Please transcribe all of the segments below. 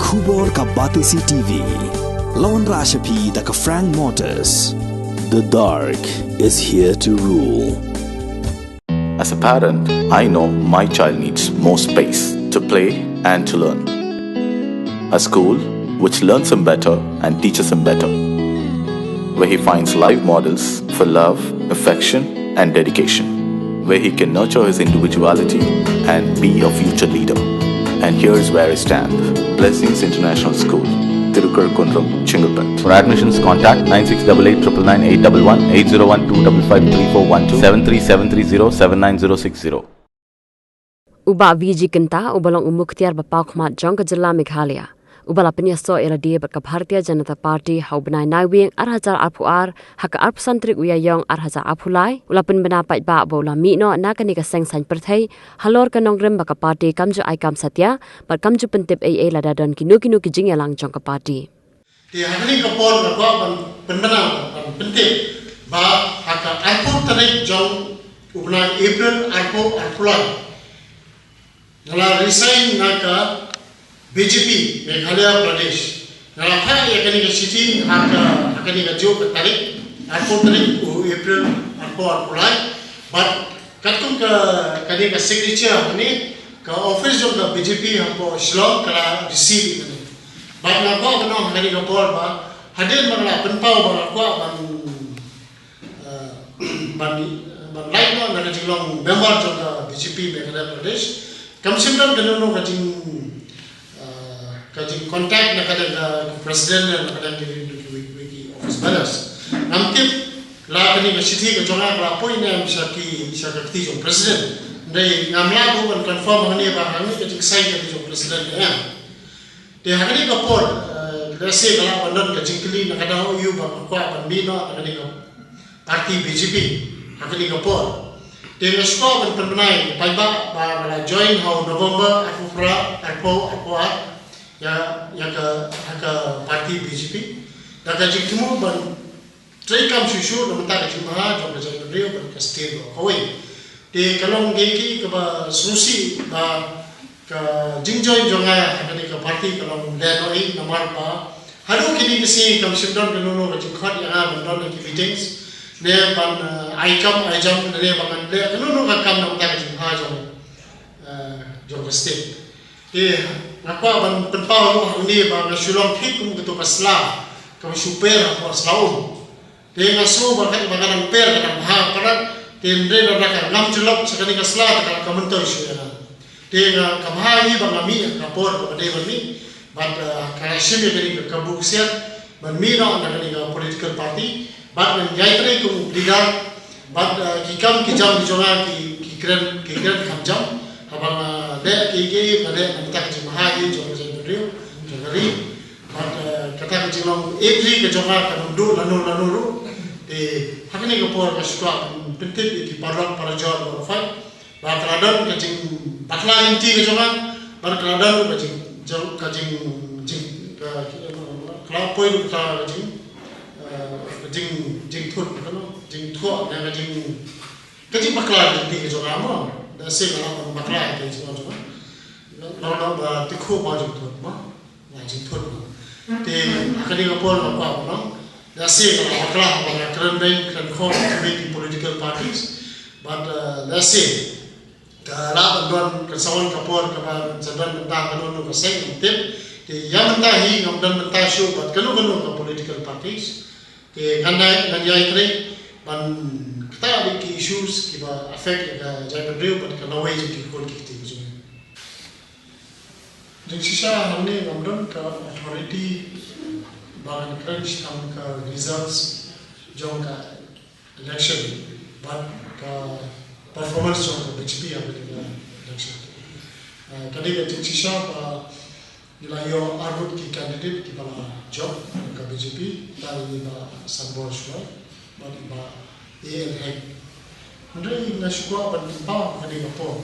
Khubor ka Batisi TV. Lawan Rashapi da ka Frank Motors. The dark is here to rule. As a parent, I know my child needs more space to play and to learn. A school which learns him better and teaches him better, where he finds live models for love, affection and dedication, where he can nurture his individuality and be a future leader. And here's where I stand. Blessings International School, Tirukurakkundram, Chingalpet. For admissions, contact 9688999811 8012553412 73730 Uba Viji Kynta ubalong umuktiar bapaw khmat jong ka jilla Meghalaya. Ubala penyaso era dia berkabhartia Janata Party hau benai nawing arhajar arpuar haka arpsantrik uyayong arhajar arpulai ulapen benapai ba bola mino nakani ka sengsan perthai halor ka nongrem baka party kamju aikam satya par kamju pentip AA ladadan kinu ki jingyalang jong ka party. Di hari kapol ba penbenang pentip ba haka arpu tarik jong ubna April arpulai. Nala resign naka BJP Meghalaya Pradesh. Nala kaya yakani ka city haka yakani ka jo tarik arpo tarik April arpulai. But katung ka kani ka signature ni ka office jong ka BJP hampo Shillong kala receive ni. But na ko kano kani ka bol ba hadil mangla penpau ba ko ban like no na Jinglong member jong ka BJP Meghalaya Pradesh. Kamsimdan kanono kajing contact na kada president na kada wiki office balance namtip la kani ka city ka jonga la point na sa ki jong president dai ngamla bu kan confirm hani ba hani ka sign ka jong president ya de hani ka por rese kala bandon ka jingkli na kada yu ba ko ban bino kani ka party BJP hakani ka por dengan sekolah berpenai, payah pada join hau November Bapura arpoat ya ke parti BJP. Dan kaji temu ban trekam susu dan mentah kaji maha jom kaji beliau berkestir kawin. Di kalau geki ke solusi ke Jinglong jongai akan ke parti kalau lenoi nomor ba. Haru kini kesi kami sedang kenono kaji Dkhot yang bendon lagi meetings. Ne ban aikam ajam ne bangan le kenono kam nam ta kaji maha jom state. Ngapa ban penpau ni ba Shillong phik kum ketu kasla kami super apa slaum. Ngasu bakat baganan per kadang ha parat tendre na ka ngam jelok sakani kasla ka komentar isu ya. Kamha ni bang ami kapor ka de ban ni ban ka shime kani ka buksiat ban mi no na kani ka political party ban menjaitre kum leader ban kikam kijam dijonga ki kren kamjam abang le ki pada nampak jemaah ini jom jari kata Jinglong every kejonga kanundu lanu hakini kapor kasukwa pentit di parlok para jor berfai bah keladan kajing bakla inti kejonga bar keladan kajing kelapoi lu kajing Dkhot dan kajing bakla inti kejonga mo dasih kalau bakla itu kejonga lalu Dkhot maju Dkhot mah Dkhot di hakini kapor apa no dasih kalau bakla pada keren baik keren kau di political parties but dasih kalau don kesawan kapor kalau sedang mentah kalau nu keseng tip di yang mentah hi ngomdan mentah show but kalau ke political parties di kanai kanjai kri ban kita biki issues kiba affect ke jai berdeu but kalau wajib dikol kita juga jadi sisa hamne ngomdan ke authority bahan crunch ham ke results jong ke election but ke performance jong ke BJP yang berada election. Kali ke sisa ilayo arbut ki candidate ki bala job ke BJP tali ba sambor shua ba Iehnoh. Mending nasukwa ban ba kali ke po.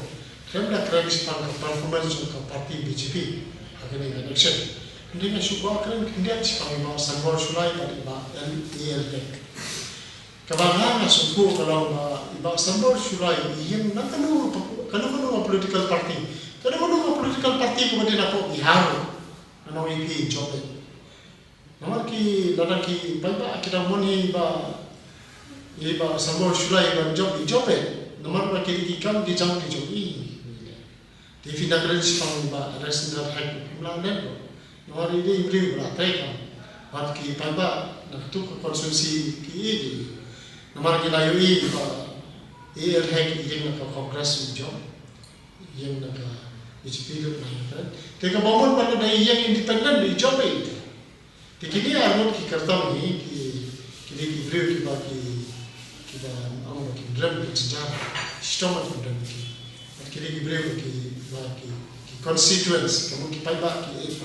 Kemla crunch ham ke performance jong ke parti BJP kali ke election. Mending nasukwa keren kindiat sipai ba sambor shua ba Iehnoh. Kabangha suku kalau iba sambor shua ihem na kanu political party. Kalau political party kemudian apa biharu. ano EP job namar ki lada ki paiba kita moni ba sambo shulai ba job namar ba ki kam ki jang ki job di finagren spang ba resident hak pula nen namar ini ibri ba tai kam ki paiba na tu konsumsi ki namar ki layu ba hak yang nak kongres job yang nak Ichpilot na yun. Teka bawon pa na yang independent di job itu. Kini armut ki kartam ni ki libre ki ba ki ba amo ki drum ki sejarah stomach drum ki libre ki ba ki constituents kamu ki paiba ki